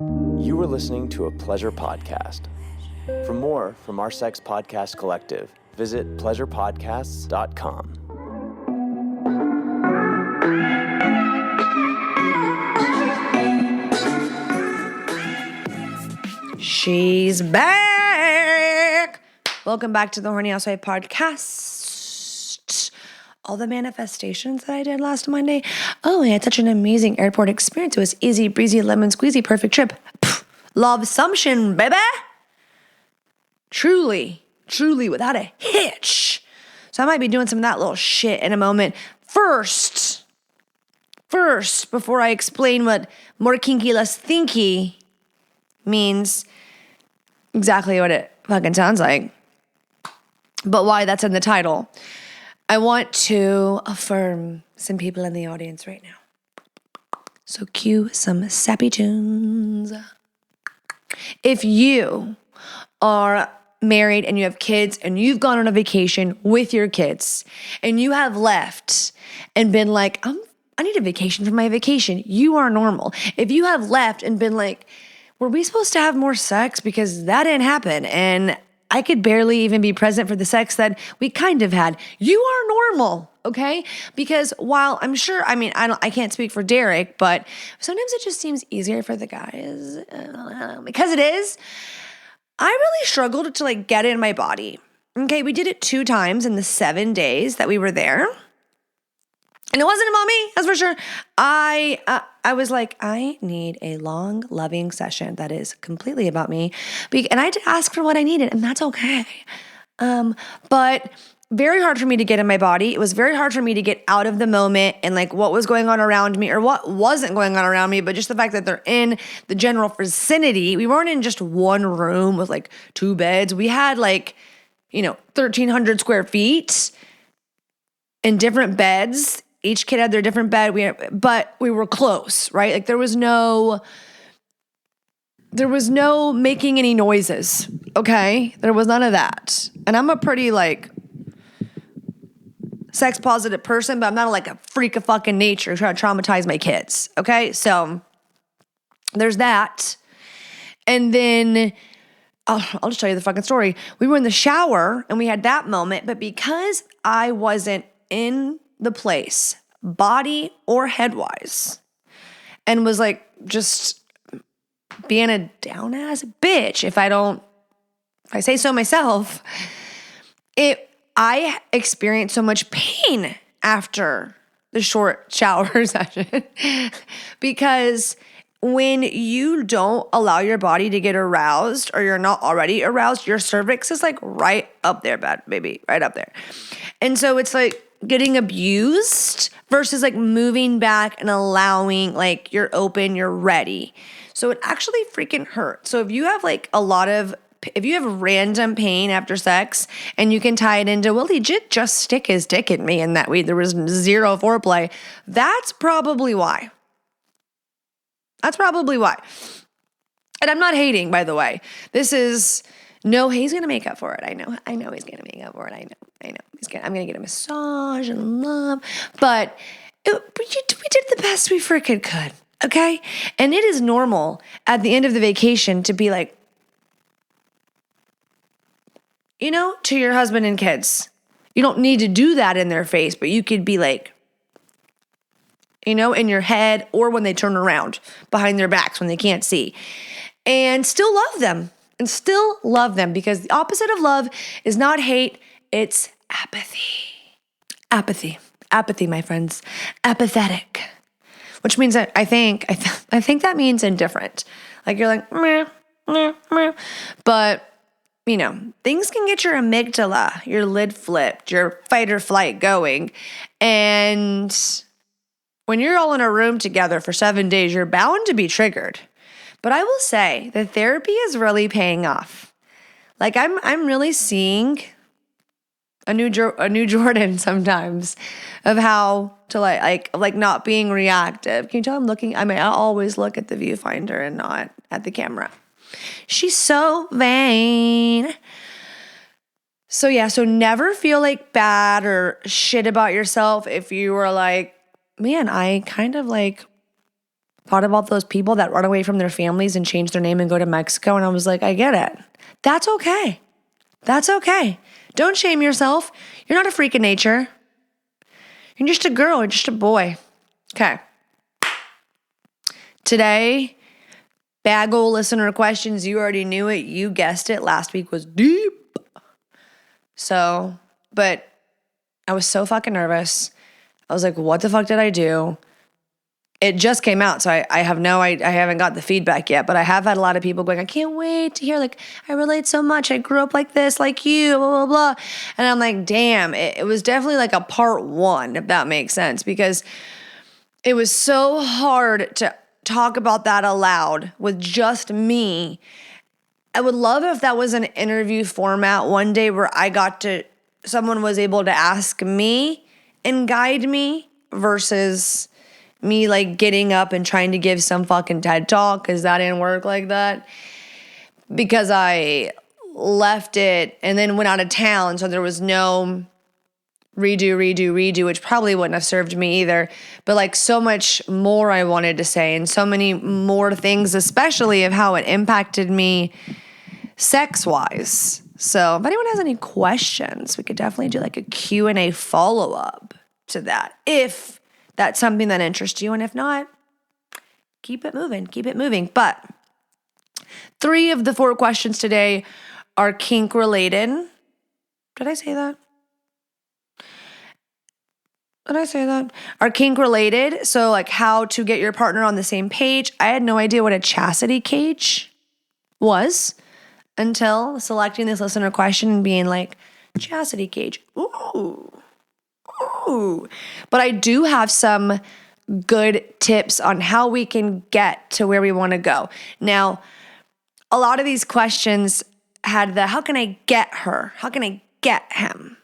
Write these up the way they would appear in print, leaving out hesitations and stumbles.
You are listening to a pleasure podcast. For more from our sex podcast collective, visit pleasurepodcasts.com. She's back. Welcome back to the Horny Housewife podcast. All the manifestations that I did last Monday. Oh, I had such an amazing airport experience. It was easy, breezy, lemon squeezy, perfect trip. Love assumption, baby. Truly, without a hitch. So I might be doing some of that little shit in a moment. First, before I explain what more kinky, less thinky means, exactly what it fucking sounds like, but why that's in the title, I want to affirm some people in the audience right now. So cue some sappy tunes. If you are married and you have kids and you've gone on a vacation with your kids and you have left and been like, I need a vacation from my vacation, you are normal. If you have left and been like, were we supposed to have more sex? Because that didn't happen. And I could barely even be present for the sex that we kind of had. You are normal, okay? Because while I'm sure, I can't speak for Derek, but sometimes it just seems easier for the guys. Because it is. I really struggled to get in my body. Okay, we did it 2 times in the 7 days that we were there. And it wasn't about me, that's for sure. I was like, I need a long, loving session that is completely about me. And I had to ask for what I needed, and that's okay. But very hard for me to get in my body. It was very hard for me to get out of the moment and what was going on around me or what wasn't going on around me, but just the fact that they're in the general vicinity. We weren't in just one room with 2 beds. We had 1,300 square feet in different beds. Each kid had their different bed, but we were close, right? There was no making any noises, okay? There was none of that. And I'm a pretty sex positive person, but I'm not a freak of fucking nature trying to traumatize my kids, okay? So there's that. And then I'll just tell you the fucking story. We were in the shower and we had that moment, but because I wasn't in the place, body or headwise, and was just being a down ass bitch, if I say so myself, I experienced so much pain after the short shower session because when you don't allow your body to get aroused or you're not already aroused, your cervix is right up there, baby, right up there. And so it's getting abused versus moving back and allowing you're open, you're ready. So it actually freaking hurts. So if you have if you have random pain after sex and you can tie it into, well, he just stick his dick in me and there was zero foreplay, that's probably why. And I'm not hating, by the way. This is, no, he's going to make up for it. I know he's going to make up for it. I know. I'm going to get a massage and love. But we did the best we freaking could, okay? And it is normal at the end of the vacation to be to your husband and kids. You don't need to do that in their face, but you could be in your head or when they turn around behind their backs when they can't see. And still love them. Because the opposite of love is not hate, it's apathy. Apathy, my friends. Apathetic. Which means I think that means indifferent. You're meh, meh, meh. But things can get your amygdala, your lid flipped, your fight or flight going. And when you're all in a room together for 7 days, you're bound to be triggered. But I will say the therapy is really paying off. I'm really seeing a new Jordan sometimes of how to not being reactive. Can you tell I'm looking? I always look at the viewfinder and not at the camera. She's so vain. So yeah, so never feel bad or shit about yourself if you were man, I kind of Thought about those people that run away from their families and change their name and go to Mexico. And I was like, I get it. That's okay. That's okay. Don't shame yourself. You're not a freak of nature. You're just a girl. You're just a boy. Okay. Today, bag ol' listener questions. You already knew it. You guessed it. Last week was deep. So, but I was so fucking nervous. I was like, what the fuck did I do? It just came out, so I haven't got the feedback yet, but I have had a lot of people going, I can't wait to hear, like, I relate so much. I grew up like this, like you, blah, blah, blah. And I'm like, damn, it was definitely like a part one, if that makes sense, because it was so hard to talk about that aloud with just me. I would love if that was an interview format one day where someone was able to ask me and guide me versus me like getting up and trying to give some fucking TED talk, because that didn't work like that. Because I left it and then went out of town, so there was no redo, which probably wouldn't have served me either. But like so much more I wanted to say, and so many more things, especially of how it impacted me sex-wise. So if anyone has any questions, we could definitely do like a Q&A follow-up to that, if that's something that interests you. And if not, keep it moving. But 3 of the 4 questions today are kink related. Did I say that? Are kink related. So like how to get your partner on the same page. I had no idea what a chastity cage was until selecting this listener question and being like, chastity cage. Ooh. But I do have some good tips on how we can get to where we want to go. Now, a lot of these questions had how can I get her? How can I get him?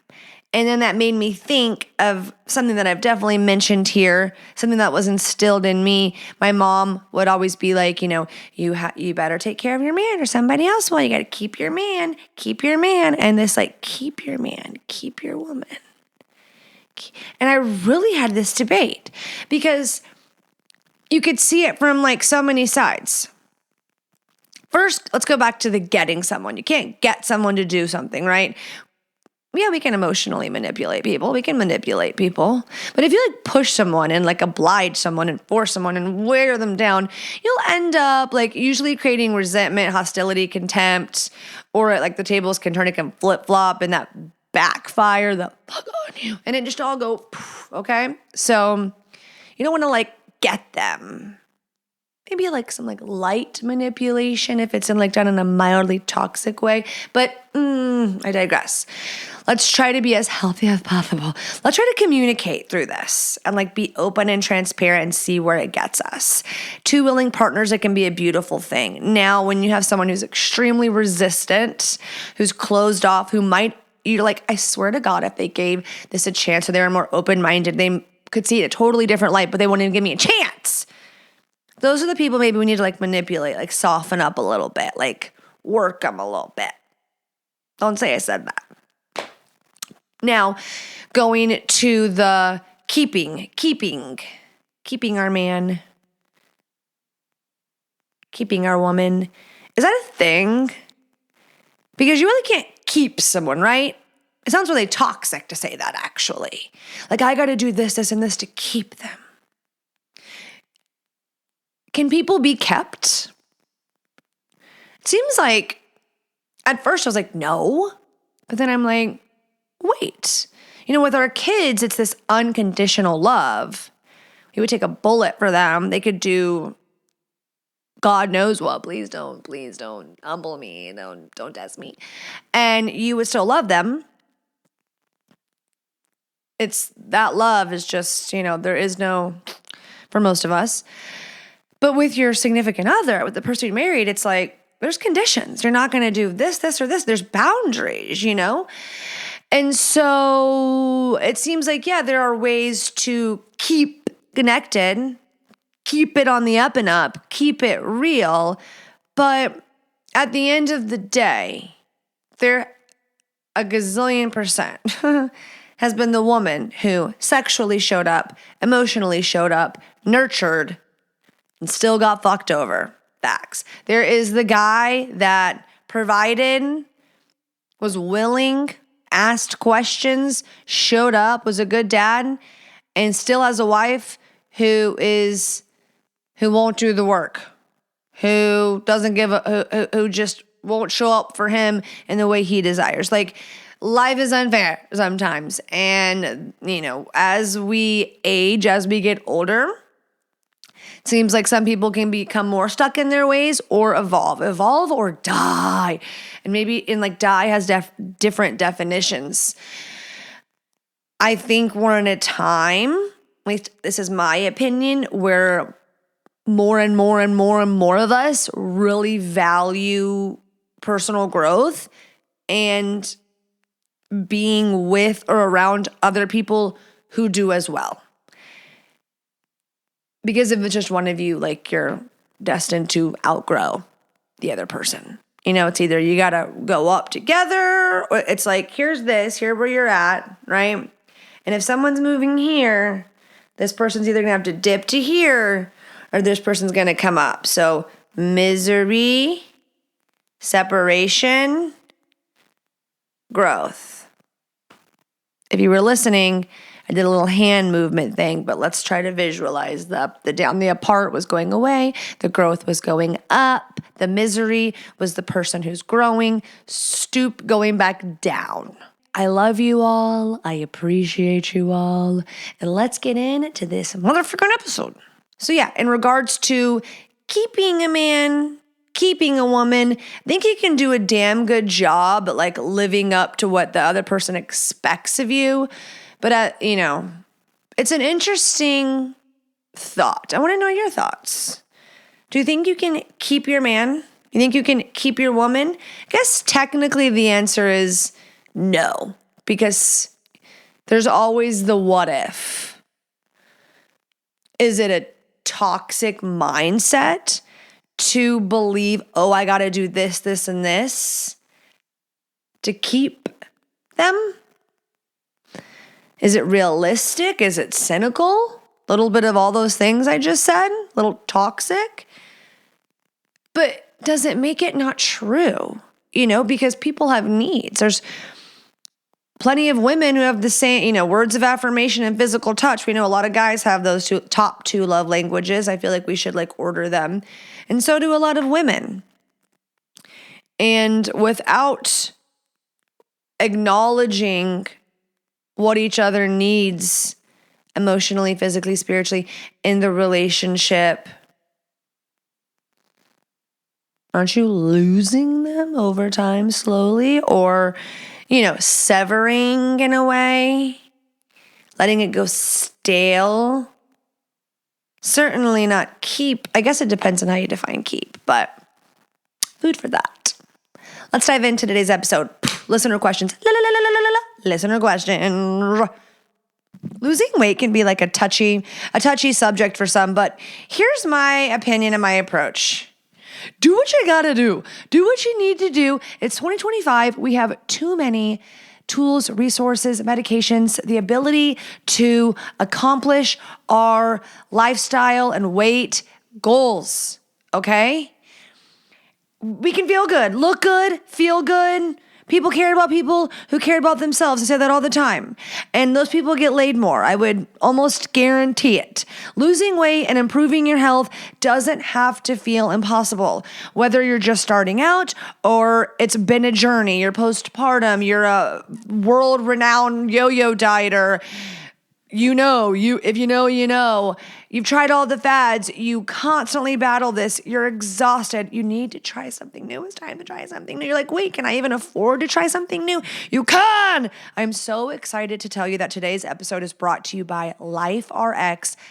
And then that made me think of something that I've definitely mentioned here, something that was instilled in me. My mom would always be like, you better take care of your man or somebody else. Well, you got to keep your man. And this like, keep your man, keep your woman. And I really had this debate because you could see it from like so many sides. First, let's go back to the getting someone. You can't get someone to do something, right? Yeah, we can emotionally manipulate people. We can manipulate people. But if you like push someone and like oblige someone and force someone and wear them down, you'll end up like usually creating resentment, hostility, contempt, or like the tables can turn, it can flip-flop, and that backfire the fuck on you. And it just all go, poof, okay? So you don't want to like get them. Maybe like some like light manipulation if it's done in a mildly toxic way. But I digress. Let's try to be as healthy as possible. Let's try to communicate through this and like be open and transparent and see where it gets us. 2 willing partners, it can be a beautiful thing. Now, when you have someone who's extremely resistant, who's closed off, you're like, I swear to God, if they gave this a chance or they were more open-minded, they could see it a totally different light, but they wouldn't even give me a chance. Those are the people maybe we need to like manipulate, like soften up a little bit, like work them a little bit. Don't say I said that. Now, going to the keeping our man, keeping our woman. Is that a thing? Because you really can't keep someone, right? It sounds really toxic to say that, actually. Like, I got to do this, and this to keep them. Can people be kept? It seems like, at first I was like, no. But then I'm like, wait. With our kids, it's this unconditional love. We would take a bullet for them. They could do God knows what. Please don't humble me. Don't test me. And you would still love them. It's that love is just, there is no, for most of us. But with your significant other, with the person you married, it's like, there's conditions. You're not going to do this, or this. There's boundaries, And so it seems like, yeah, there are ways to keep connected, keep it on the up and up, keep it real. But at the end of the day, there a gazillion percent has been the woman who sexually showed up, emotionally showed up, nurtured, and still got fucked over. Facts. There is the guy that provided, was willing, asked questions, showed up, was a good dad, and still has a wife who won't do the work, who doesn't who just won't show up for him in the way he desires. Like, life is unfair sometimes. And, as we age, as we get older, it seems like some people can become more stuck in their ways or evolve or die. And maybe die has different definitions. I think we're in a time, at least this is my opinion, where more and more and more and more of us really value personal growth and being with or around other people who do as well. Because if it's just one of you, you're destined to outgrow the other person. It's either you got to go up together, or it's here's where you're at, right? And if someone's moving here, this person's either going to have to dip to here, or this person's going to come up. So misery, separation, growth. If you were listening, I did a little hand movement thing, but let's try to visualize the up, the down. The apart was going away. The growth was going up. The misery was the person who's growing. Stoop going back down. I love you all. I appreciate you all. And let's get into this motherfucking episode. So yeah, in regards to keeping a man, keeping a woman, I think you can do a damn good job at living up to what the other person expects of you. But, it's an interesting thought. I want to know your thoughts. Do you think you can keep your man? You think you can keep your woman? I guess technically the answer is no, because there's always the what if. Is it a toxic mindset to believe, I got to do this, this, and this to keep them? Is it realistic? Is it cynical? A little bit of all those things I just said, a little toxic. But does it make it not true? Because people have needs. There's plenty of women who have the same, words of affirmation and physical touch. We know a lot of guys have those top two love languages. I feel like we should order them. And so do a lot of women. And without acknowledging what each other needs emotionally, physically, spiritually in the relationship, aren't you losing them over time slowly? Or, severing in a way, letting it go stale? Certainly not keep. I guess it depends on how you define keep, but food for that. Let's dive into today's episode. Listener questions. Listener question. Losing weight can be a touchy subject for some, but here's my opinion and my approach. Do what you gotta do. Do what you need to do. It's 2025. We have too many tools, resources, medications, the ability to accomplish our lifestyle and weight goals, okay? We can feel good, look good, feel good. People care about people who care about themselves. I say that all the time. And those people get laid more. I would almost guarantee it. Losing weight and improving your health doesn't have to feel impossible. Whether you're just starting out or it's been a journey, you're postpartum, you're a world-renowned yo-yo dieter, if you know, you've tried all the fads, you constantly battle this, you're exhausted, you need to try something new. It's time to try something new. You're like, wait, can I even afford to try something new? You can! I'm so excited to tell you that today's episode is brought to you by LifeRx.MD,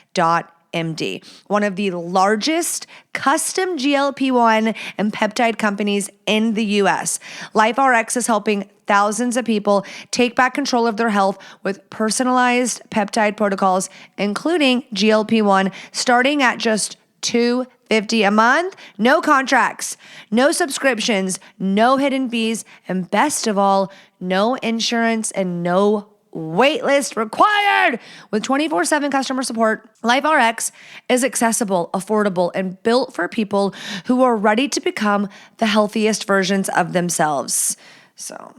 one of the largest custom GLP-1 and peptide companies in the US. LifeRx is helping thousands of people take back control of their health with personalized peptide protocols, including GLP-1, starting at just $250 a month. No contracts, no subscriptions, no hidden fees, and best of all, no insurance and no waitlist required. With 24/7 customer support, LifeRx is accessible, affordable, and built for people who are ready to become the healthiest versions of themselves. So,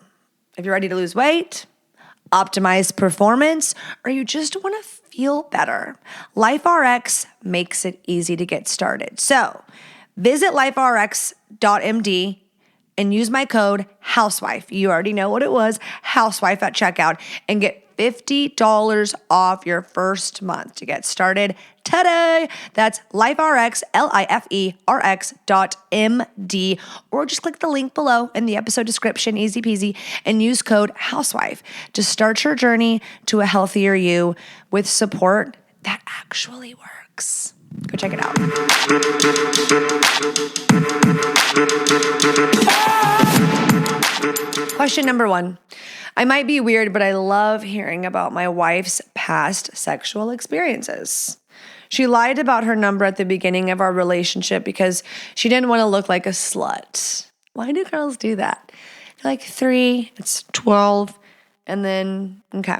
if you're ready to lose weight, optimize performance, or you just want to feel better, LifeRx makes it easy to get started. So, visit liferx.md and use my code HOUSEWIFE. You already know what it was, HOUSEWIFE at checkout, and get $50 off your first month to get started today. That's LifeRx, LIFERX.MD, or just click the link below in the episode description, easy peasy, and use code HOUSEWIFE to start your journey to a healthier you with support that actually works. Go check it out. Question number 1. I might be weird, but I love hearing about my wife's past sexual experiences. She lied about her number at the beginning of our relationship because she didn't want to look like a slut. Why do girls do that? You're like 3, it's 12, and then, okay.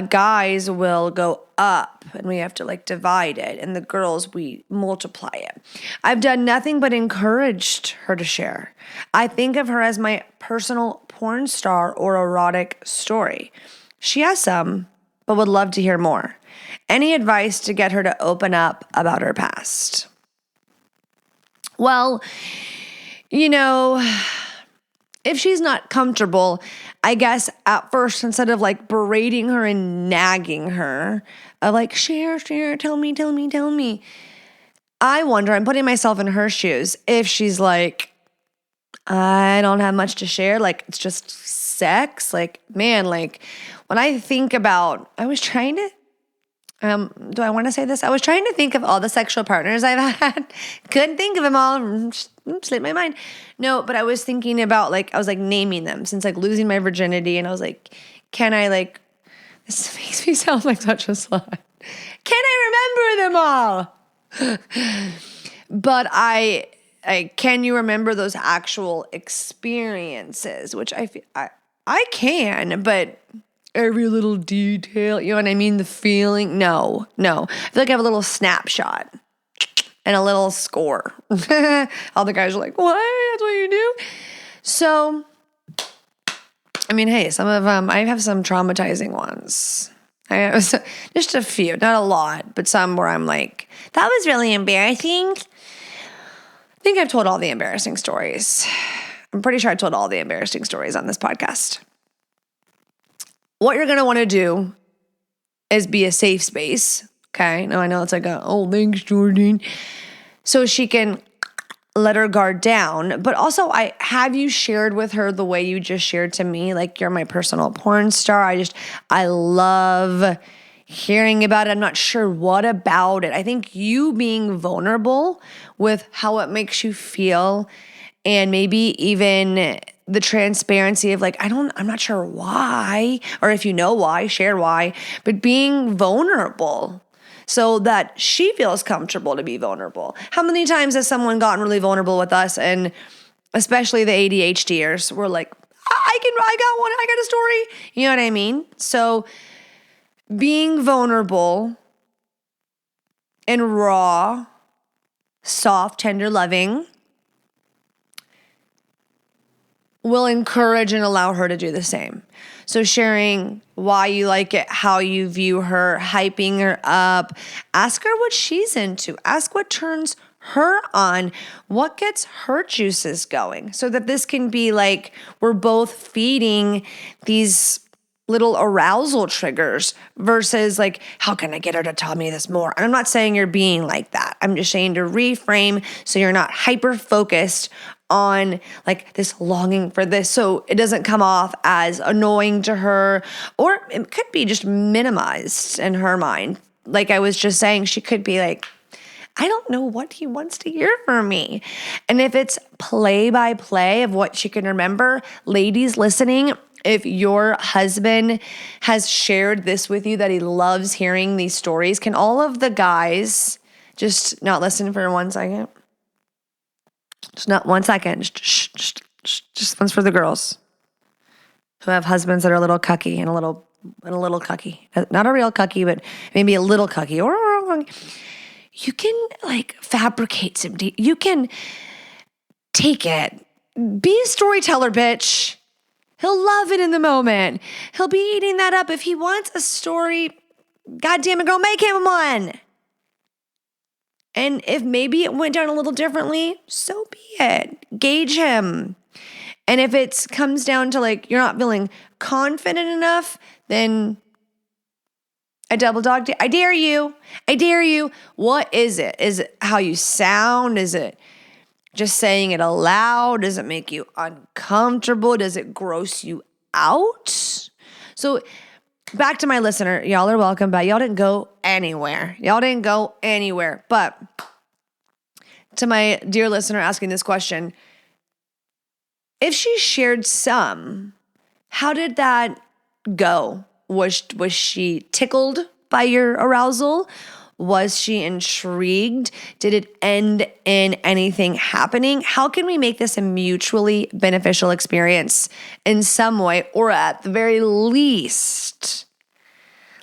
Guys will go up and we have to like divide it, and the girls, we multiply it. I've done nothing but encouraged her to share. I think of her as my personal porn star or erotic story. She has some, but would love to hear more. Any advice to get her to open up about her past? Well, if she's not comfortable, I guess at first, instead of like berating her and nagging her, of like, share, tell me. I wonder, I'm putting myself in her shoes, if she's like, I don't have much to share, like it's just sex. Like, man, like when I think about, I was trying to, do I want to say this? I was trying to think of all the sexual partners I've had. Couldn't think of them all. Slipped my mind. No, but I was thinking about I was naming them since losing my virginity. And I was like, can I this makes me sound like such a slut. Can I remember them all? But I can you remember those actual experiences? Which I can, but every little detail, you know what I mean? The feeling, no. I feel like I have a little snapshot and a little score. All the guys are like, what? That's what you do? So, I mean, hey, some of them, I have some traumatizing ones. I have just a few, not a lot, but some where I'm like, that was really embarrassing. I think I've told all the embarrassing stories. I'm pretty sure I told all the embarrassing stories on this podcast. What you're going to want to do is be a safe space, okay? Now, I know it's thanks, Jordan. So she can let her guard down. But also, have you shared with her the way you just shared to me? Like, you're my personal porn star. I love hearing about it. I'm not sure what about it. I think you being vulnerable with how it makes you feel, and maybe even the transparency of I'm not sure why, or if you know why, share why, but being vulnerable so that she feels comfortable to be vulnerable. How many times has someone gotten really vulnerable with us, and especially the ADHDers were like, I got a story. You know what I mean? So being vulnerable and raw, soft, tender, loving will encourage and allow her to do the same. So sharing why you like it, how you view her, hyping her up. Ask her what she's into. Ask what turns her on, what gets her juices going, so that this can be we're both feeding these little arousal triggers versus how can I get her to tell me this more? And I'm not saying you're being like that. I'm just saying to reframe so you're not hyper focused on this longing for this, so it doesn't come off as annoying to her, or it could be just minimized in her mind. Like I was just saying, she could be like, I don't know what he wants to hear from me. And if it's play by play of what she can remember, ladies listening, if your husband has shared this with you, that he loves hearing these stories, can all of the guys just not listen for 1 second? Just not 1 second. Just one's for the girls who have husbands that are a little cucky and a little and a little cucky. Not a real cucky, but maybe a little cucky. Or you can like fabricate some, you can take it. Be a storyteller, bitch. He'll love it in the moment. He'll be eating that up. If he wants a story, goddamn it, girl, make him one. And if maybe it went down a little differently, so be it. Gauge him. And if it comes down to like you're not feeling confident enough, then a double dog. I dare you. I dare you. What is it? Is it how you sound? Is it just saying it aloud? Does it make you uncomfortable? Does it gross you out? So back to my listener. Y'all are welcome back. Y'all didn't go anywhere. But to my dear listener asking this question, if she shared some, how did that go? Was she tickled by your arousal? Was she intrigued? Did it end in anything happening? How can we make this a mutually beneficial experience in some way, or at the very least,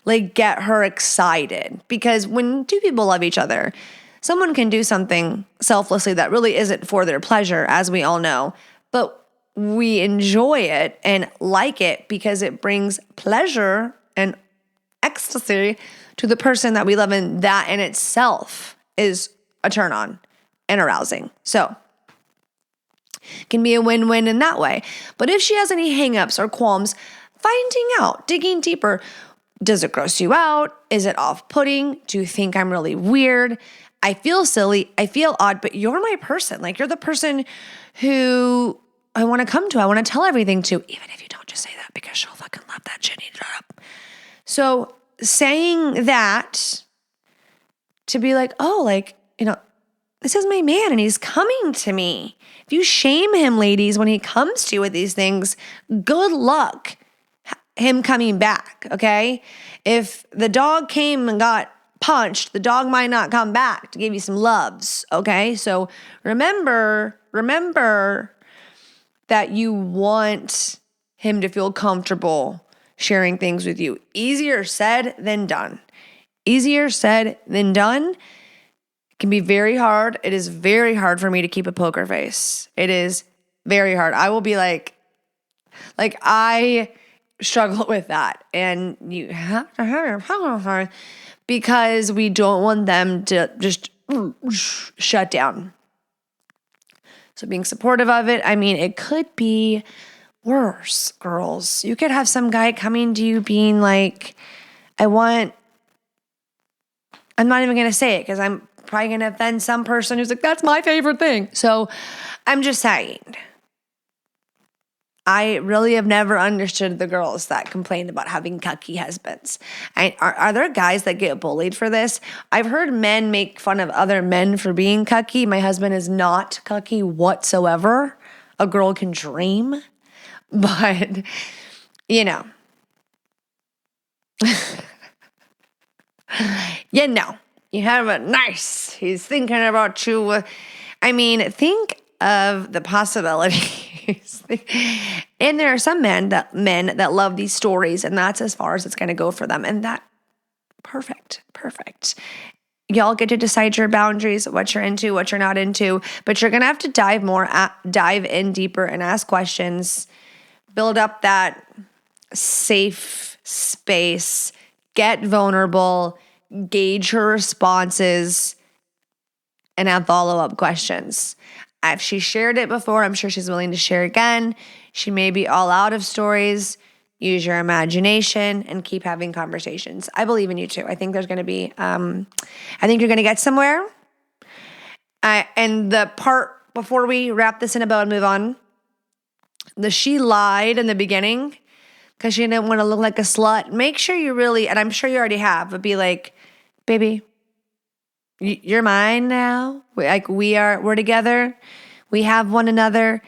like get her excited? Because when two people love each other, someone can do something selflessly that really isn't for their pleasure, as we all know, but we enjoy it and like it because it brings pleasure and ecstasy to the person that we love, and that in itself is a turn on and arousing. So it can be a win-win in that way. But if she has any hangups or qualms, finding out, digging deeper, does it gross you out? Is it off-putting? Do you think I'm really weird? I feel silly. I feel odd, but you're my person. Like, you're the person who I want to come to. I want to tell everything to, even if you don't just say that because she'll fucking love that shit. Eat it up. So saying that to be like, oh, like, you know, this is my man and he's coming to me. If you shame him, ladies, when he comes to you with these things, good luck him coming back, okay? If the dog came and got punched, the dog might not come back to give you some loves, okay? So remember that you want him to feel comfortable sharing things with you. Easier said than done. Easier said than done. It can be very hard. It is very hard for me to keep a poker face. It is very hard. I will be like I struggle with that. And you have to have your poker face because we don't want them to just shut down. So being supportive of it, I mean, it could be worse, girls. You could have some guy coming to you being like, I'm not even going to say it because I'm probably going to offend some person who's like, that's my favorite thing. So I'm just saying, I really have never understood the girls that complain about having cucky husbands. Are there guys that get bullied for this? I've heard men make fun of other men for being cucky. My husband is not cucky whatsoever. A girl can dream. But, you know. You have a nice, he's thinking about you. I mean, think of the possibilities. And there are some men that love these stories, and that's as far as it's going to go for them. And that, perfect. Y'all get to decide your boundaries, what you're into, what you're not into, but you're going to have to dive in deeper and ask questions, build up that safe space, get vulnerable, gauge her responses, and have follow-up questions. If she shared it before, I'm sure she's willing to share again. She may be all out of stories. Use your imagination and keep having conversations. I believe in you too. I think there's going to be, I think you're going to get somewhere. And the part before we wrap this in a bow and move on, she lied in the beginning because she didn't want to look like a slut. Make sure you really, and I'm sure you already have, but be like, baby, you're mine now. We're together. We have one another.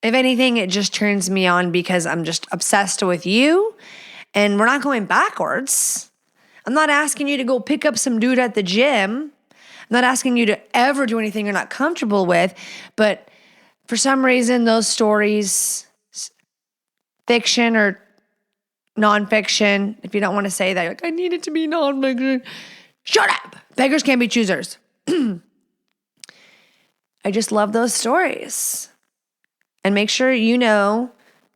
If anything, it just turns me on because I'm just obsessed with you and we're not going backwards. I'm not asking you to go pick up some dude at the gym. I'm not asking you to ever do anything you're not comfortable with. But for some reason, those stories, fiction or nonfiction. If you don't want to say that, you're like, I need it to be nonfiction. Shut up. Beggars can't be choosers. I just love those stories. And make sure you know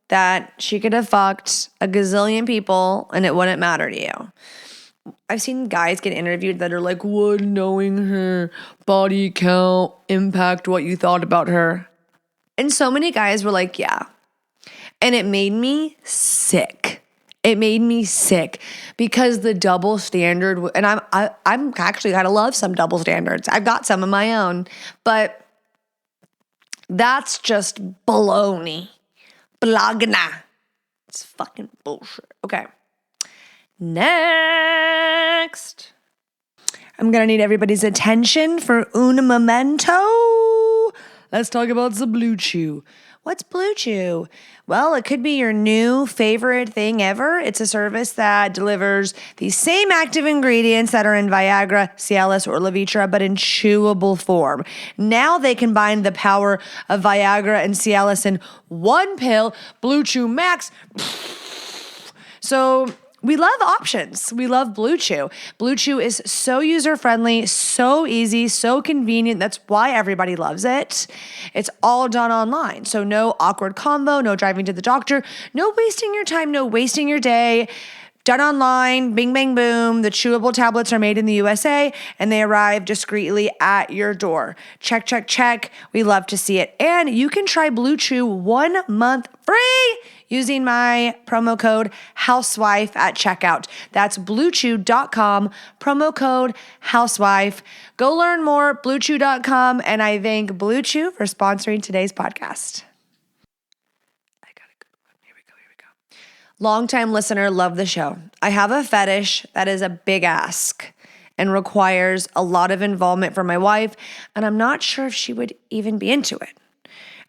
that she could have fucked a gazillion people and it wouldn't matter to you. I've seen guys get interviewed that are like, would knowing her body count impact what you thought about her? And so many guys were like, yeah. And it made me sick. It made me sick because the double standard, and I'm actually kind of love some double standards. I've got some of my own, but that's just baloney. Blagna. It's fucking bullshit. Okay. Next. I'm going to need everybody's attention for un momento. Let's talk about the Blue Chew. What's Blue Chew? Well, it could be your new favorite thing ever. It's a service that delivers the same active ingredients that are in Viagra, Cialis, or Levitra, but in chewable form. Now they combine the power of Viagra and Cialis in one pill, Blue Chew Max. So we love options. We love Blue Chew. Blue Chew is so user-friendly, so easy, so convenient. That's why everybody loves it. It's all done online. So no awkward combo, no driving to the doctor, no wasting your time, no wasting your day. Done online, bing, bang, boom. The chewable tablets are made in the USA and they arrive discreetly at your door. Check, check, check. We love to see it. And you can try Blue Chew 1 month free using my promo code housewife at checkout. That's bluechew.com, promo code housewife. Go learn more, bluechew.com. And I thank Blue Chew for sponsoring today's podcast. I got a good one. Here we go. Longtime listener, love the show. I have a fetish that is a big ask and requires a lot of involvement from my wife, and I'm not sure if she would even be into it.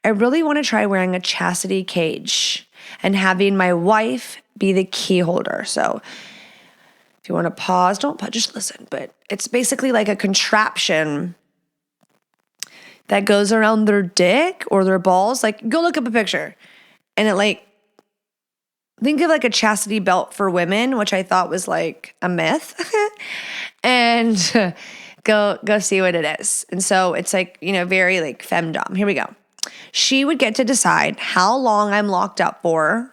I really want to try wearing a chastity cage and having my wife be the key holder. So if you want to pause, don't pause, just listen. But it's basically like a contraption that goes around their dick or their balls. Like, go look up a picture. And it think of like a chastity belt for women, which I thought was like a myth. And go see what it is. And so it's like, very like femdom. Here we go. She would get to decide how long I'm locked up for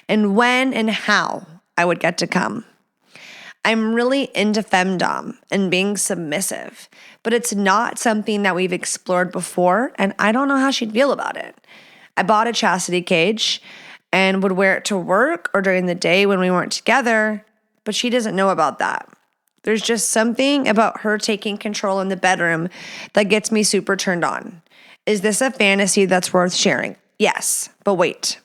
and when and how I would get to come. I'm really into femdom and being submissive, but it's not something that we've explored before, and I don't know how she'd feel about it. I bought a chastity cage and would wear it to work or during the day when we weren't together, but she doesn't know about that. There's just something about her taking control in the bedroom that gets me super turned on. Is this a fantasy that's worth sharing? Yes, but wait.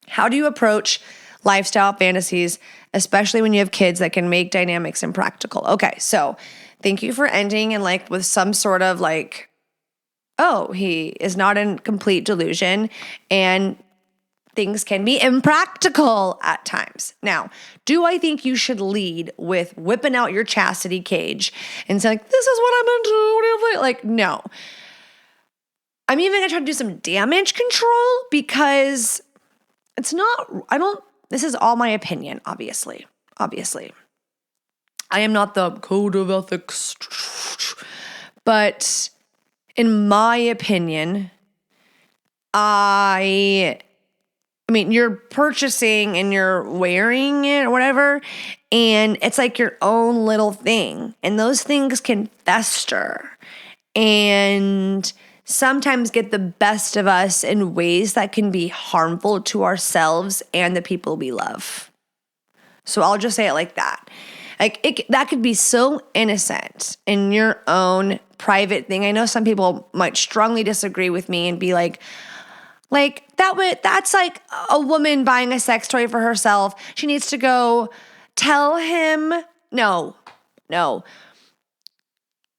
How do you approach lifestyle fantasies, especially when you have kids that can make dynamics impractical? Okay, so thank you for ending and with some sort of he is not in complete delusion and things can be impractical at times. Now, do I think you should lead with whipping out your chastity cage and saying, this is what I'm into? No. I'm even going to try to do some damage control because this is all my opinion, obviously. I am not the code of ethics, but in my opinion, I mean, you're purchasing and you're wearing it or whatever, and it's like your own little thing. And those things can fester and sometimes get the best of us in ways that can be harmful to ourselves and the people we love. So I'll just say it like that. That could be so innocent in your own private thing. I know some people might strongly disagree with me and be like that's like a woman buying a sex toy for herself. She needs to go tell him. No.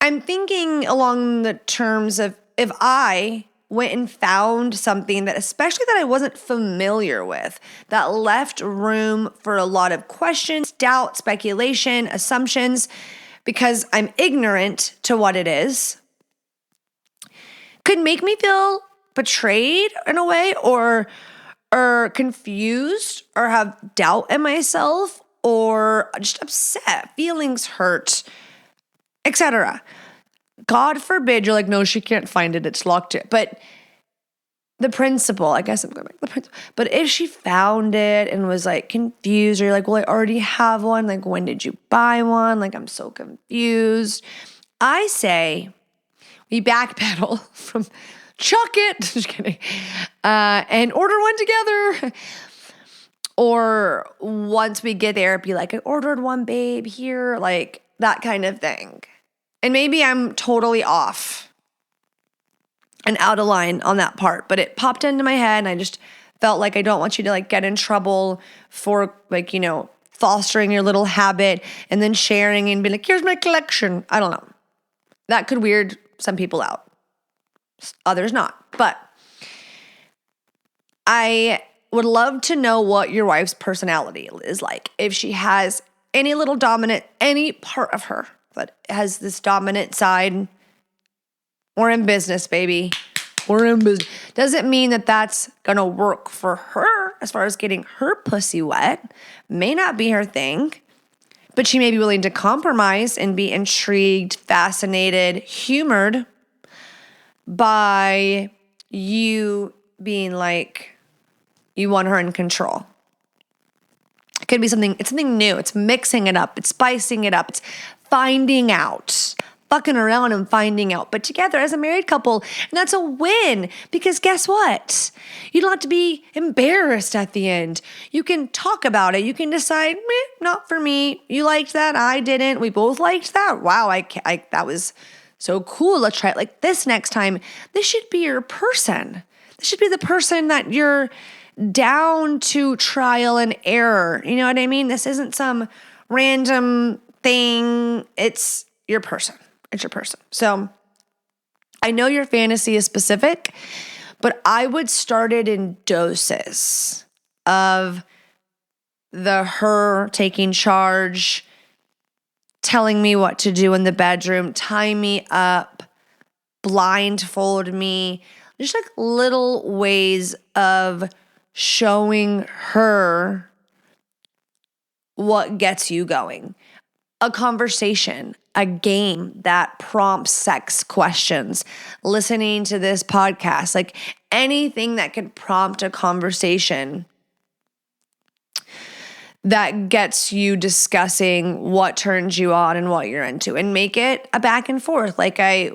I'm thinking along the terms of if I went and found something that, especially that I wasn't familiar with, that left room for a lot of questions, doubt, speculation, assumptions, because I'm ignorant to what it is, could make me feel betrayed in a way, or or confused or have doubt in myself or just upset, feelings hurt, etc. God forbid you're like, no, she can't find it. It's locked in. But the principle, I guess I'm going back to the principle. But if she found it and was like confused, or you're like, well, I already have one. Like, when did you buy one? Like, I'm so confused. I say we backpedal from chuck it, just kidding, and order one together. Or once we get there, be like, I ordered one, babe, here, like that kind of thing. And maybe I'm totally off and out of line on that part, but it popped into my head and I just felt like I don't want you to like get in trouble for like, fostering your little habit and then sharing and be like, here's my collection. I don't know. That could weird some people out. Others not. But I would love to know what your wife's personality is like. If she has any little dominant, any part of her that has this dominant side. We're in business, baby. We're in business. Doesn't mean that that's going to work for her as far as getting her pussy wet. May not be her thing. But she may be willing to compromise and be intrigued, fascinated, humored by you being like, you want her in control. It could be something, it's something new. It's mixing it up. It's spicing it up. It's finding out. Fucking around and finding out. But together as a married couple, and that's a win. Because guess what? You don't have to be embarrassed at the end. You can talk about it. You can decide, not for me. You liked that. I didn't. We both liked that. Wow, that was so cool. Let's try it like this next time. This should be your person. This should be the person that you're down to trial and error. You know what I mean? This isn't some random thing. It's your person. It's your person. So I know your fantasy is specific, but I would start it in doses of her taking charge, telling me what to do in the bedroom, tie me up, blindfold me, just like little ways of showing her what gets you going. A conversation, a game that prompts sex questions, listening to this podcast, like anything that could prompt a conversation that gets you discussing what turns you on and what you're into, and make it a back and forth, like I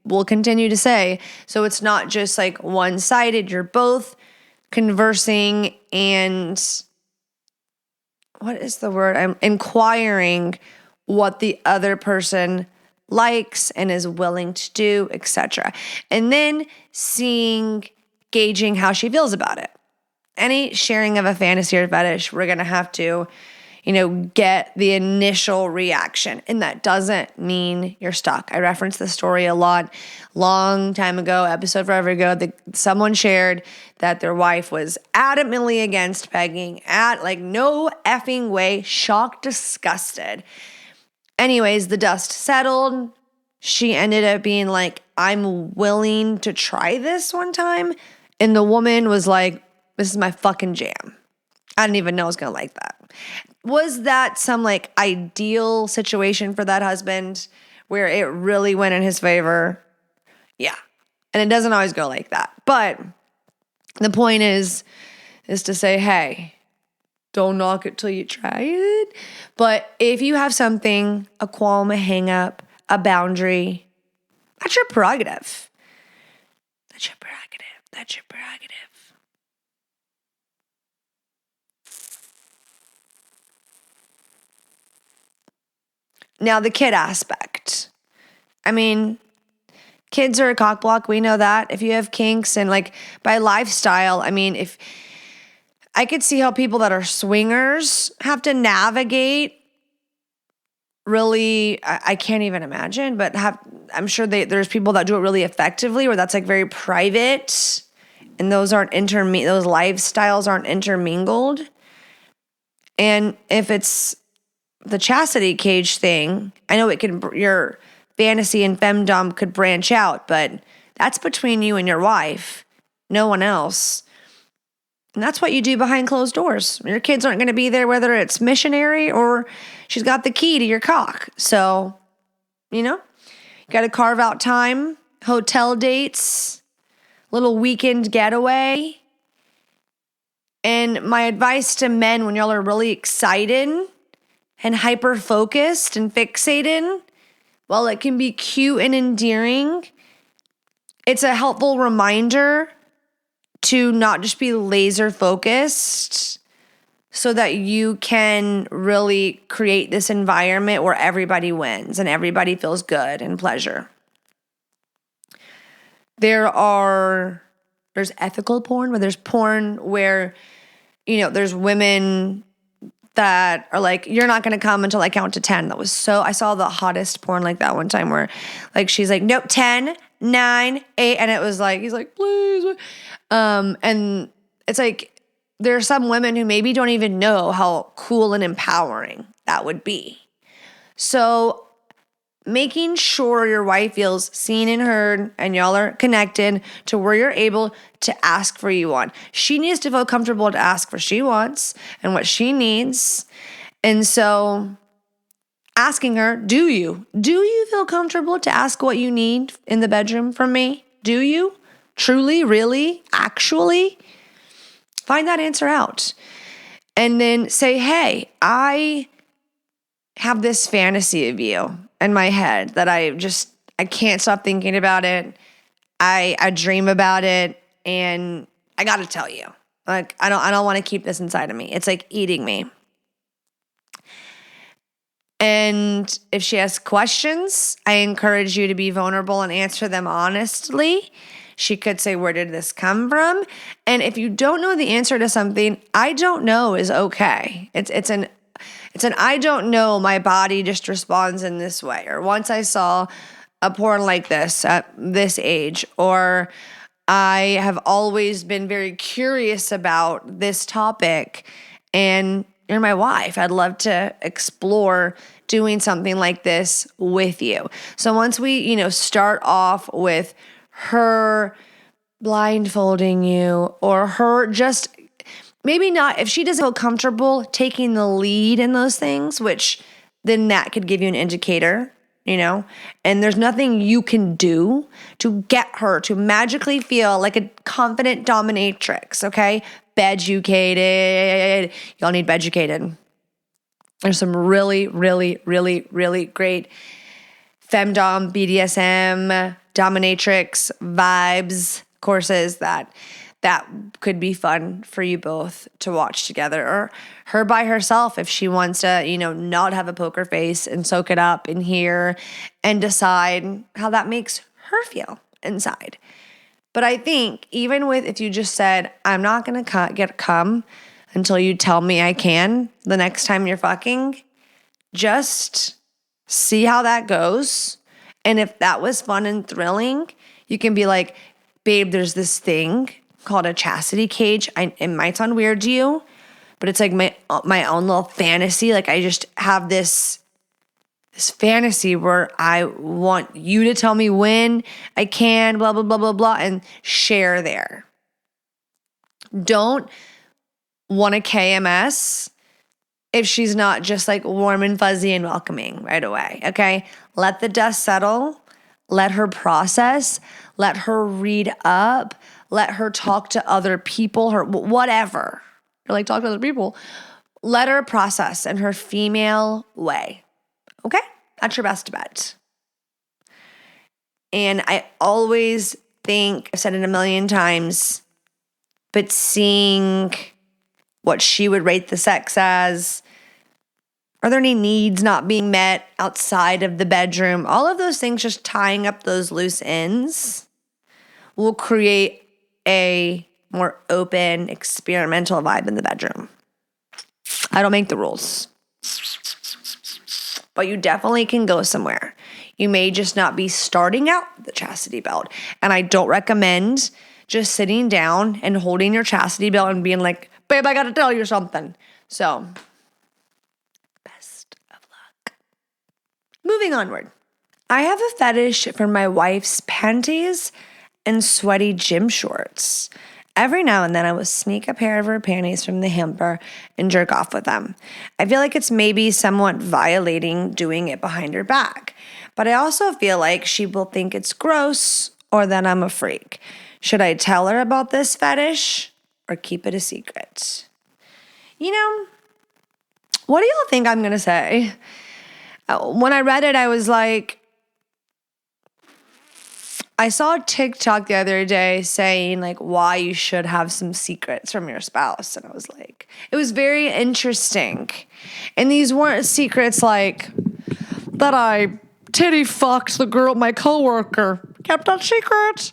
will continue to say. So it's not just like one-sided. You're both conversing and what is the word? I'm inquiring what the other person likes and is willing to do, etc. And then gauging how she feels about it. Any sharing of a fantasy or fetish, we're going to have to, get the initial reaction. And that doesn't mean you're stuck. I referenced this story a lot, long time ago, episode forever ago, someone shared that their wife was adamantly against pegging, no effing way, shocked, disgusted. Anyways, the dust settled. She ended up being like, I'm willing to try this one time. And the woman was like, this is my fucking jam. I didn't even know I was going to like that. Was that some ideal situation for that husband where it really went in his favor? Yeah. And it doesn't always go like that. But the point is to say, hey, don't knock it till you try it. But if you have something, a qualm, a hang up, a boundary, that's your prerogative. That's your prerogative. That's your prerogative. Now, the kid aspect. I mean, kids are a cock block. We know that. If you have kinks and by lifestyle, if I could see how people that are swingers have to navigate really, I can't even imagine, but I'm sure there's people that do it really effectively where that's very private and those lifestyles aren't intermingled. And if it's the chastity cage thing, I know your fantasy and femdom could branch out, but that's between you and your wife, no one else. And that's what you do behind closed doors. Your kids aren't going to be there, whether it's missionary or she's got the key to your cock. So, you got to carve out time, hotel dates, little weekend getaway. And my advice to men when y'all are really excited and hyper-focused and fixated, while it can be cute and endearing, it's a helpful reminder to not just be laser focused so that you can really create this environment where everybody wins and everybody feels good and pleasure. There's ethical porn, where there's porn where, there's women that are like, you're not going to come until I count to 10. I saw the hottest porn like that one time where like, she's like, nope, 10, 9, 8. And it was like, he's like, please. And it's like, there are some women who maybe don't even know how cool and empowering that would be. So making sure your wife feels seen and heard and y'all are connected to where you're able to ask for what you want. She needs to feel comfortable to ask for what she wants and what she needs. And so asking her, do you feel comfortable to ask what you need in the bedroom from me? Do you? Truly, really, actually? Find that answer out. And then say, hey, I have this fantasy of you in my head that I can't stop thinking about it. I dream about it, and I got to tell you. Like, I don't want to keep this inside of me. It's like eating me. And if she has questions, I encourage you to be vulnerable and answer them honestly. She could say, where did this come from? And if you don't know the answer to something, I don't know is okay. It's an I don't know, my body just responds in this way. Or once I saw a porn like this at this age, or I have always been very curious about this topic, and you're my wife. I'd love to explore doing something like this with you. So once we, start off with her blindfolding you, or her just maybe not, if she doesn't feel comfortable taking the lead in those things, which then that could give you an indicator, and there's nothing you can do to get her to magically feel like a confident dominatrix, okay? Beducated. Y'all need beducated. There's some really, really, really, really great femdom, BDSM, dominatrix vibes courses that could be fun for you both to watch together, or her by herself if she wants to, not have a poker face and soak it up in here and decide how that makes her feel inside. But I think even if you just said, I'm not going to get cum until you tell me I can the next time you're fucking, just see how that goes. And if that was fun and thrilling, you can be like, babe, there's this thing called a chastity cage. It might sound weird to you, but it's like my own little fantasy. Like I just have this fantasy where I want you to tell me when I can, blah, blah, blah, blah, blah, and share there. Don't want a KMS if she's not just like warm and fuzzy and welcoming right away, okay? Let the dust settle. Let her process. Let her read up. Let her talk to other people, whatever. Or like talk to other people. Let her process in her female way. Okay? That's your best bet. And I always think, I've said it a million times, but seeing what she would rate the sex as, are there any needs not being met outside of the bedroom? All of those things, just tying up those loose ends, will create a more open, experimental vibe in the bedroom. I don't make the rules. But you definitely can go somewhere. You may just not be starting out the chastity belt. And I don't recommend just sitting down and holding your chastity belt and being like, babe, I got to tell you something. So, best of luck. Moving onward. I have a fetish for my wife's panties and sweaty gym shorts. every now and then I will sneak a pair of her panties from the hamper and jerk off with them. I feel like it's maybe somewhat violating doing it behind her back, but I also feel like she will think it's gross or that I'm a freak. Should I tell her about this fetish or keep it a secret? You know, what do y'all think I'm going to say? When I read it, I was like, I saw a TikTok the other day saying like why you should have some secrets from your spouse. And I was like, it was very interesting. And these weren't secrets like that I titty fucked the girl, my coworker, kept that secret.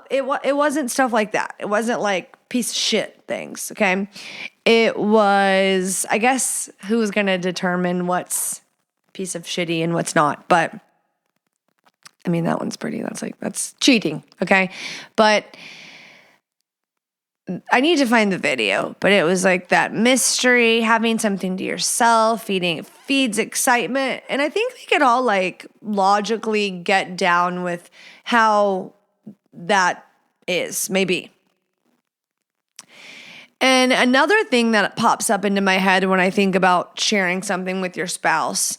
It wasn't stuff like that. It wasn't like piece of shit things, okay? It was, I guess, who was going to determine what's piece of shitty and what's not. But I mean, that one's pretty. That's cheating, okay? But I need to find the video. But it was like that mystery, having something to yourself, feeds excitement. And I think we could all like logically get down with how that is, maybe. And another thing that pops up into my head when I think about sharing something with your spouse,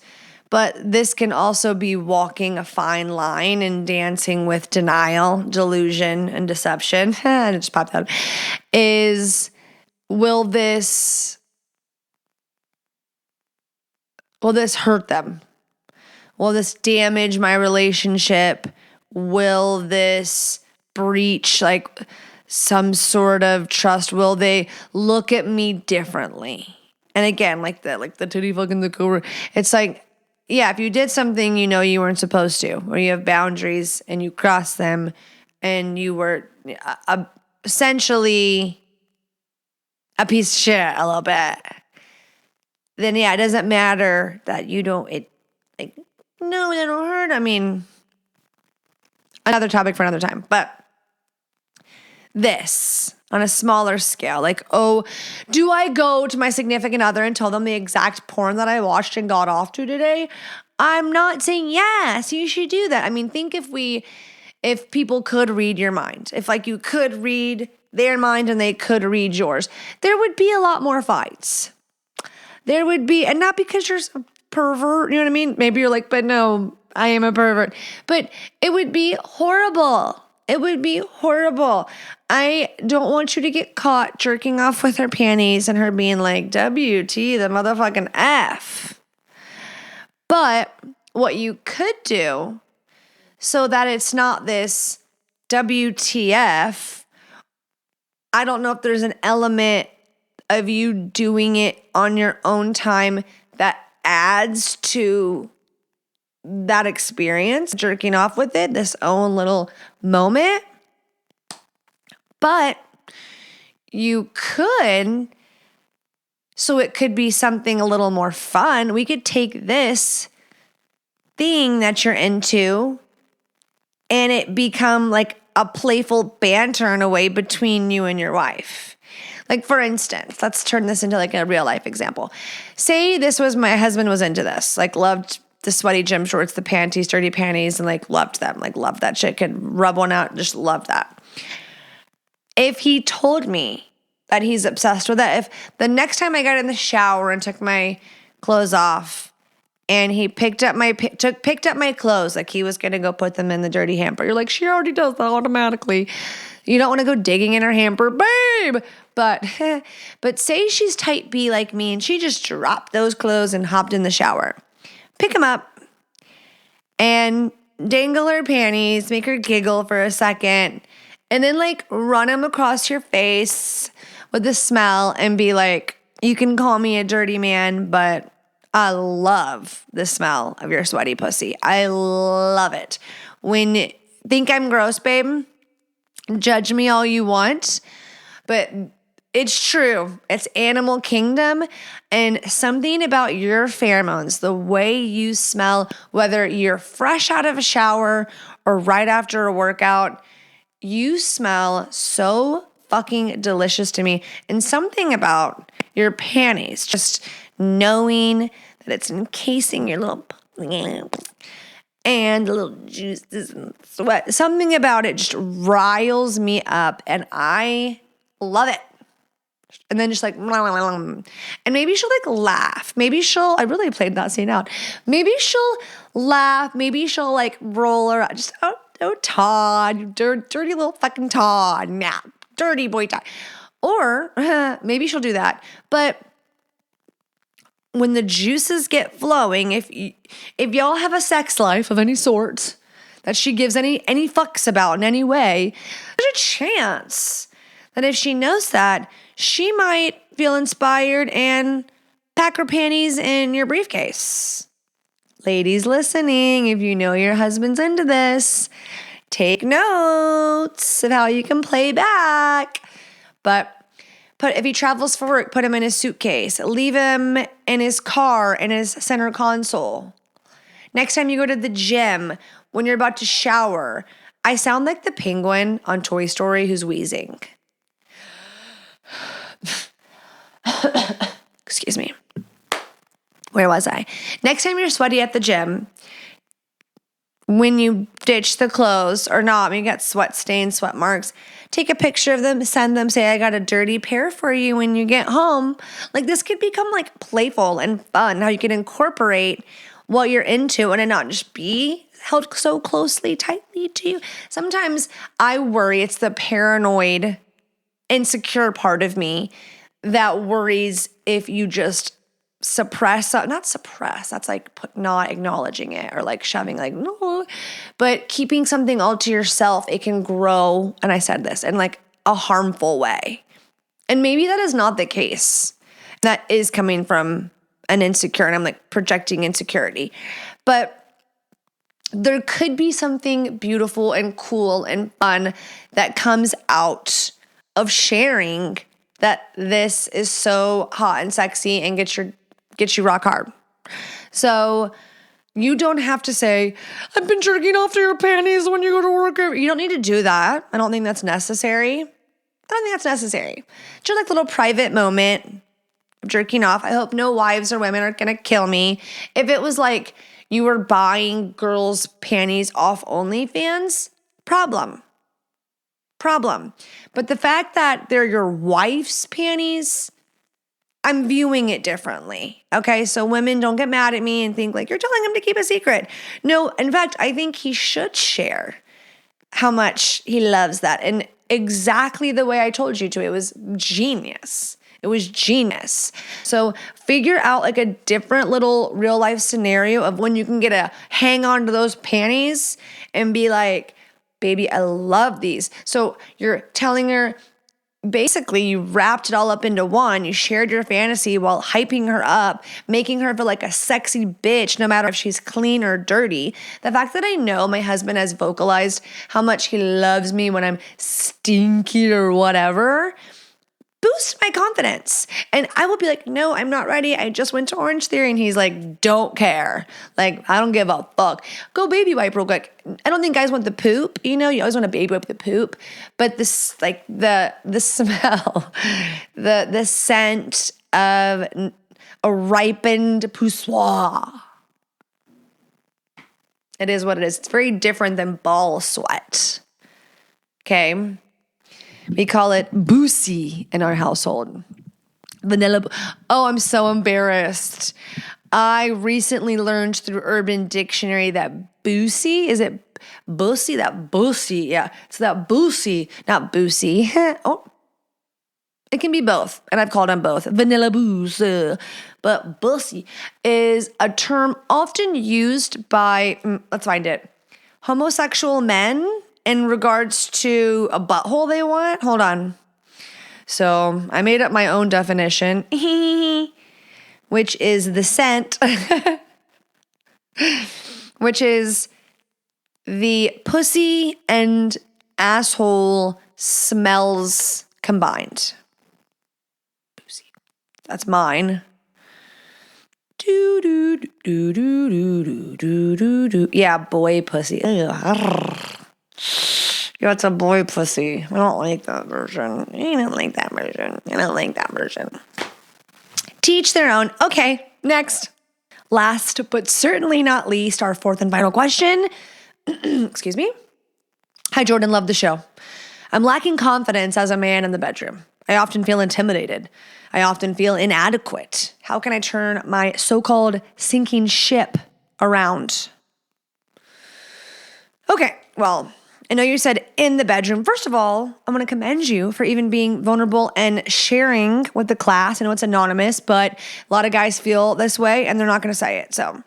but this can also be walking a fine line and dancing with denial, delusion, and deception. It just popped out. Is will this hurt them? Will this damage my relationship? Will this breach like some sort of trust? Will they look at me differently? And again, like the titty fucking the cobra. It's like, yeah, if you did something you know you weren't supposed to, or you have boundaries and you cross them and you were essentially a piece of shit a little bit, then yeah, it doesn't matter that you don't, no, it don't hurt. I mean, another topic for another time. But this, on a smaller scale, like, oh, do I go to my significant other and tell them the exact porn that I watched and got off to today? I'm not saying yes, you should do that. I mean, think if people could read your mind, if like you could read their mind and they could read yours, there would be a lot more fights. There would be, and not because you're a pervert, you know what I mean? Maybe you're like, but no, I am a pervert. But it would be horrible. It would be horrible. I don't want you to get caught jerking off with her panties and her being like, WT, the motherfucking F. But what you could do so that it's not this WTF, I don't know if there's an element of you doing it on your own time that adds to that experience, jerking off with it, this own little moment. But you could, so it could be something a little more fun. We could take this thing that you're into and it become like a playful banter in a way between you and your wife. Like, for instance, let's turn this into like a real life example. Say this was my husband was into this, like loved the sweaty gym shorts, the panties, dirty panties, and like loved them, like loved that shit, could rub one out, just loved that. If he told me that he's obsessed with that, if the next time I got in the shower and took my clothes off and he picked up my clothes, like he was going to go put them in the dirty hamper, you're like, she already does that automatically. You don't want to go digging in her hamper, babe. But say she's type B like me and she just dropped those clothes and hopped in the shower. Pick them up and dangle her panties, make her giggle for a second, and then like run them across your face with the smell and be like, you can call me a dirty man, but I love the smell of your sweaty pussy. I love it. When think I'm gross, babe, judge me all you want, but it's true. It's animal kingdom, and something about your pheromones, the way you smell, whether you're fresh out of a shower or right after a workout, you smell so fucking delicious to me. And something about your panties, just knowing that it's encasing your little, and the little juices and sweat. Something about it just riles me up, and I love it. And then just like, and maybe she'll like laugh. I really played that scene out. Maybe she'll laugh. Maybe she'll like roll her, just, oh, Todd, you dirty little fucking Todd. Nah, dirty boy Todd. Or maybe she'll do that. But when the juices get flowing, if y'all have a sex life of any sort that she gives any fucks about in any way, there's a chance that if she knows that, she might feel inspired and pack her panties in your briefcase. Ladies listening, if you know your husband's into this, take notes of how you can play back. But if he travels for work, put him in his suitcase. Leave him in his car in his center console. Next time you go to the gym, when you're about to shower, I sound like the penguin on Toy Story who's wheezing. Excuse me. Where was I? Next time you're sweaty at the gym, when you ditch the clothes or not, when you got sweat stains, sweat marks, take a picture of them, send them, say, I got a dirty pair for you when you get home. Like this could become like playful and fun, how you can incorporate what you're into and it not just be held so closely, tightly to you. Sometimes I worry it's the paranoid, insecure part of me that worries if you just not suppress, that's like not acknowledging it or like shoving, like, no, but keeping something all to yourself, it can grow, and I said this, in like a harmful way. And maybe that is not the case. That is coming from an insecure, and I'm like projecting insecurity. But there could be something beautiful and cool and fun that comes out of sharing that this is so hot and sexy and gets you rock hard. So you don't have to say, I've been jerking off to your panties when you go to work. You don't need to do that. I don't think that's necessary. Just like a little private moment of jerking off. I hope no wives or women are going to kill me. If it was like you were buying girls' panties off OnlyFans, problem. But the fact that they're your wife's panties, I'm viewing it differently. Okay, so women, don't get mad at me and think like you're telling him to keep a secret. No, in fact, I think he should share how much he loves that. And exactly the way I told you to, it was genius. So figure out like a different little real life scenario of when you can get a hang on to those panties and be like, baby, I love these. So you're telling her, basically, you wrapped it all up into one. You shared your fantasy while hyping her up, making her feel like a sexy bitch, no matter if she's clean or dirty. The fact that I know my husband has vocalized how much he loves me when I'm stinky or whatever boosts my confidence. And I will be like, no, I'm not ready. I just went to Orange Theory. And he's like, don't care. Like, I don't give a fuck. Go baby wipe real quick. I don't think guys want the poop. You know, you always want to baby wipe the poop. But this, like the smell, the scent of a ripened poussoir. It is what it is. It's very different than ball sweat. Okay. We call it boosie in our household. Vanilla. Oh, I'm so embarrassed. I recently learned through Urban Dictionary that boosie, is it boosie? That boosie, yeah. So that boosie, not boosie. Oh, it can be both. And I've called them both. Vanilla booze. But boosie is a term often used by, let's find it, homosexual men in regards to a butthole they want. Hold on. So I made up my own definition, which is the scent, which is the pussy and asshole smells combined. Pussy. That's mine. Do do do do do do do do. Yeah, boy pussy. Yeah, it's a boy pussy. I don't like that version. I don't like that version. Teach their own. Okay, next. Last but certainly not least, our fourth and final question. Excuse me. Hi, Jordan. Love the show. I'm lacking confidence as a man in the bedroom. I often feel intimidated. I often feel inadequate. How can I turn my so-called sinking ship around? Okay, well, I know you said in the bedroom. First of all, I want to commend you for even being vulnerable and sharing with the class. I know it's anonymous, but a lot of guys feel this way and they're not going to say it. So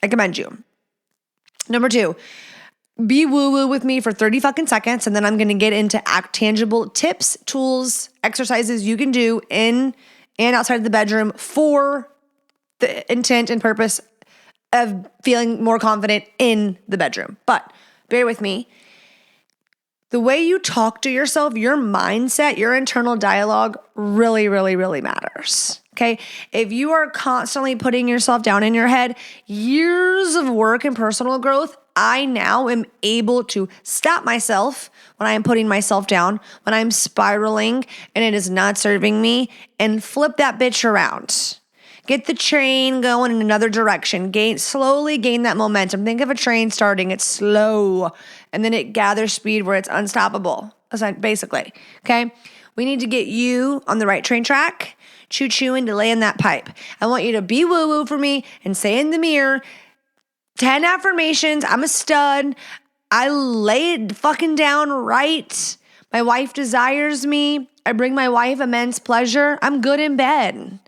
I commend you. Number 2, be woo-woo with me for 30 fucking seconds, and then I'm going to get into tangible tips, tools, exercises you can do in and outside of the bedroom for the intent and purpose of feeling more confident in the bedroom. But bear with me. The way you talk to yourself, your mindset, your internal dialogue really, really, really matters. Okay? If you are constantly putting yourself down in your head, years of work and personal growth, I now am able to stop myself when I am putting myself down, when I'm spiraling and it is not serving me, and flip that bitch around. Get the train going in another direction. Slowly gain that momentum. Think of a train starting. It's slow. And then it gathers speed where it's unstoppable, basically. Okay? We need to get you on the right train track, choo-chooing to lay in that pipe. I want you to be woo-woo for me and say in the mirror, 10 affirmations. I'm a stud. I lay it fucking down right. My wife desires me. I bring my wife immense pleasure. I'm good in bed.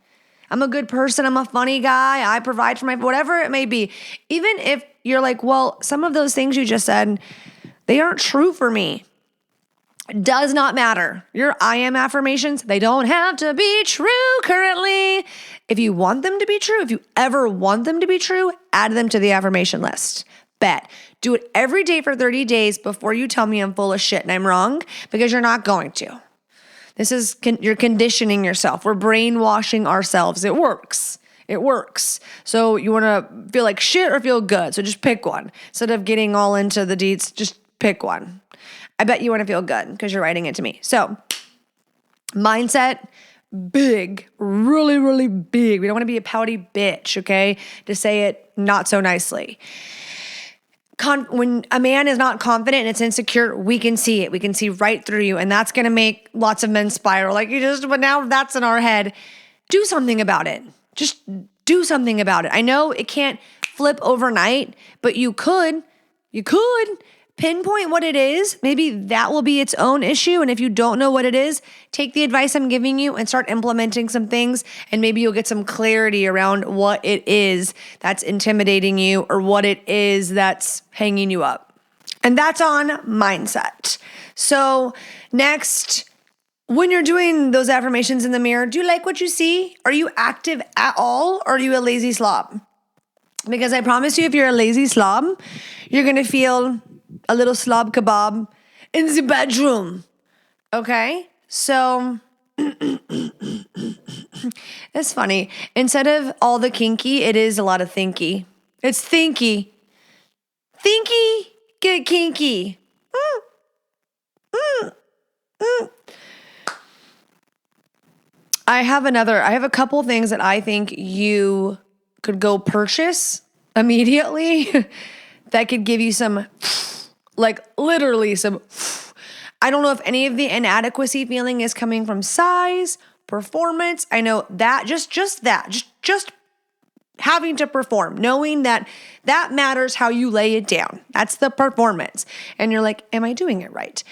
I'm a good person. I'm a funny guy. I provide for whatever it may be. Even if you're like, well, some of those things you just said, they aren't true for me. It does not matter. Your I am affirmations, they don't have to be true currently. If you want them to be true, if you ever want them to be true, add them to the affirmation list. Bet. Do it every day for 30 days before you tell me I'm full of shit and I'm wrong, because you're not going to. This is, you're conditioning yourself. We're brainwashing ourselves. It works. It works. So you want to feel like shit or feel good. So just pick one. Instead of getting all into the deets, just pick one. I bet you want to feel good because you're writing it to me. So mindset, big, really, really big. We don't want to be a pouty bitch, okay? To say it not so nicely. When a man is not confident and it's insecure, we can see it. We can see right through you. And that's going to make lots of men spiral. But now that's in our head. Do something about it. Just do something about it. I know it can't flip overnight, but you could pinpoint what it is. Maybe that will be its own issue. And if you don't know what it is, take the advice I'm giving you and start implementing some things. And maybe you'll get some clarity around what it is that's intimidating you or what it is that's hanging you up. And that's on mindset. So next, when you're doing those affirmations in the mirror, do you like what you see? Are you active at all, or are you a lazy slob? Because I promise you, if you're a lazy slob, you're going to feel a little slob kebab in the bedroom. Okay? So it's funny. Instead of all the kinky, it is a lot of thinky. It's thinky. Thinky, get kinky. I have a couple things that I think you could go purchase immediately that could give you some, like literally some, I don't know if any of the inadequacy feeling is coming from size, performance. I know that just having to perform, knowing that matters how you lay it down. That's the performance. And you're like, am I doing it right?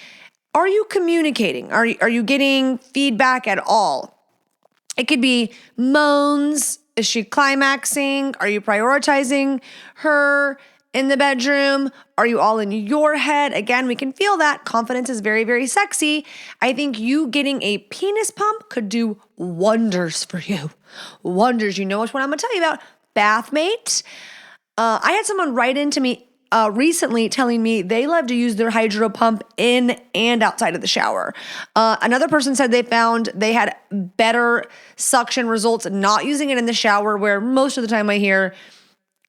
Are you communicating? Are you getting feedback at all? It could be moans. Is she climaxing? Are you prioritizing her in the bedroom? Are you all in your head? Again, we can feel that. Confidence is very, very sexy. I think you getting a penis pump could do wonders for you. Wonders. You know which one I'm going to tell you about. Bathmate. I had someone write into me recently telling me they love to use their hydro pump in and outside of the shower. Another person said they found they had better suction results not using it in the shower, where most of the time I hear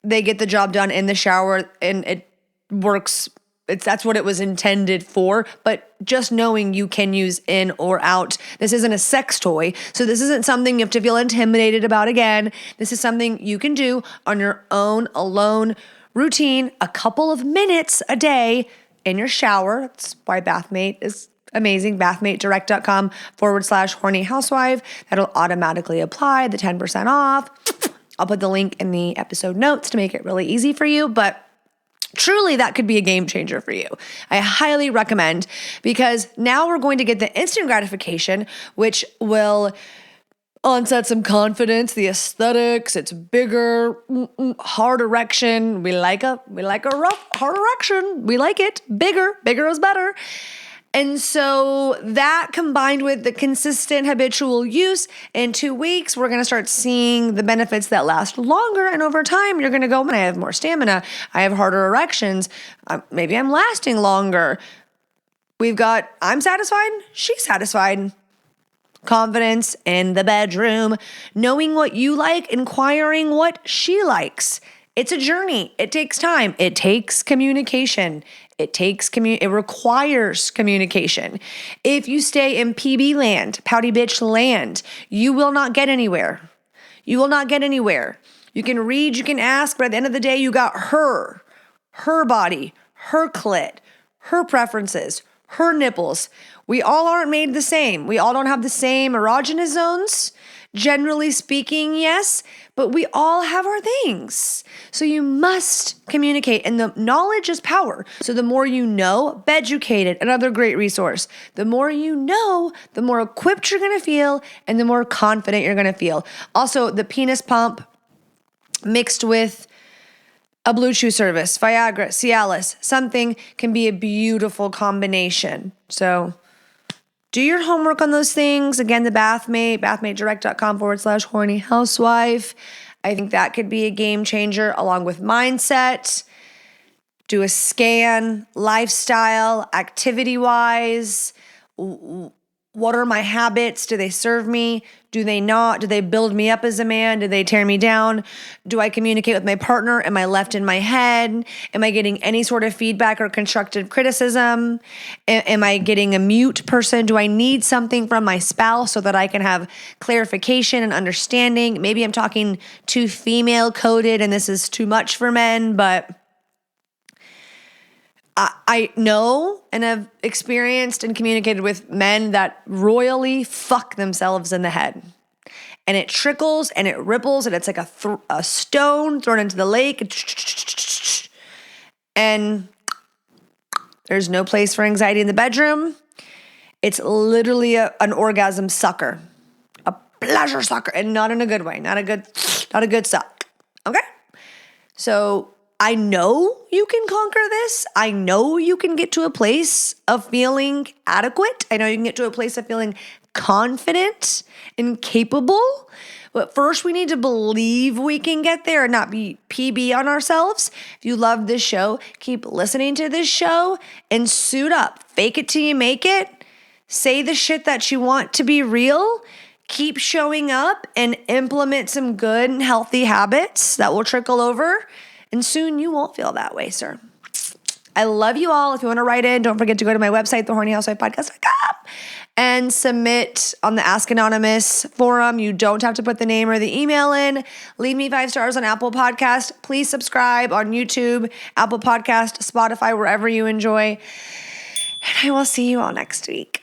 they get the job done in the shower and it works that's what it was intended for, but just knowing you can use in or out. This isn't a sex toy, so this isn't something you have to feel intimidated about again. This is something you can do on your own, alone routine, a couple of minutes a day in your shower. That's why Bathmate is amazing. Bathmatedirect.com/horny housewife. That'll automatically apply the 10% off. I'll put the link in the episode notes to make it really easy for you, but truly, that could be a game changer for you. I highly recommend, because now we're going to get the instant gratification, which will onset some confidence, the aesthetics, it's bigger, hard erection. We like a rough, hard erection. We like it. Bigger is better. And so that combined with the consistent habitual use, in 2 weeks, we're going to start seeing the benefits that last longer. And over time, you're going to go, I have more stamina. I have harder erections. Maybe I'm lasting longer. I'm satisfied. She's satisfied. Confidence in the bedroom, knowing what you like, inquiring what she likes. It's a journey. It takes time. It takes communication. It requires communication. If you stay in PB land, pouty bitch land, you will not get anywhere. You will not get anywhere. You can read, you can ask, but at the end of the day, you got her body, her clit, her preferences, her nipples. We all aren't made the same. We all don't have the same erogenous zones. Generally speaking, yes, but we all have our things. So you must communicate, and the knowledge is power. So the more you know, Beducated, another great resource. The more you know, the more equipped you're gonna feel, and the more confident you're gonna feel. Also, the penis pump mixed with a Blue Chew service, Viagra, Cialis, something can be a beautiful combination. So do your homework on those things. Again, the Bathmate, bathmatedirect.com/horny housewife. I think that could be a game changer, along with mindset. Do a scan, lifestyle, activity-wise. What are my habits? Do they serve me? Do they not? Do they build me up as a man? Do they tear me down? Do I communicate with my partner? Am I left in my head? Am I getting any sort of feedback or constructive criticism? Am I getting a mute person? Do I need something from my spouse so that I can have clarification and understanding? Maybe I'm talking too female coded and this is too much for men, but I know and have experienced and communicated with men that royally fuck themselves in the head. And it trickles and it ripples and it's like a stone thrown into the lake. And there's no place for anxiety in the bedroom. It's literally an orgasm sucker, a pleasure sucker, and not in a good way, not a good suck. Okay? So I know you can conquer this. I know you can get to a place of feeling adequate. I know you can get to a place of feeling confident and capable. But first, we need to believe we can get there and not be PB on ourselves. If you love this show, keep listening to this show and suit up. Fake it till you make it. Say the shit that you want to be real. Keep showing up and implement some good and healthy habits that will trickle over. And soon you won't feel that way, sir. I love you all. If you want to write in, don't forget to go to my website, thehornyhousewifepodcast.com, and submit on the Ask Anonymous forum. You don't have to put the name or the email in. Leave me 5 stars on Apple Podcast. Please subscribe on YouTube, Apple Podcast, Spotify, wherever you enjoy. And I will see you all next week.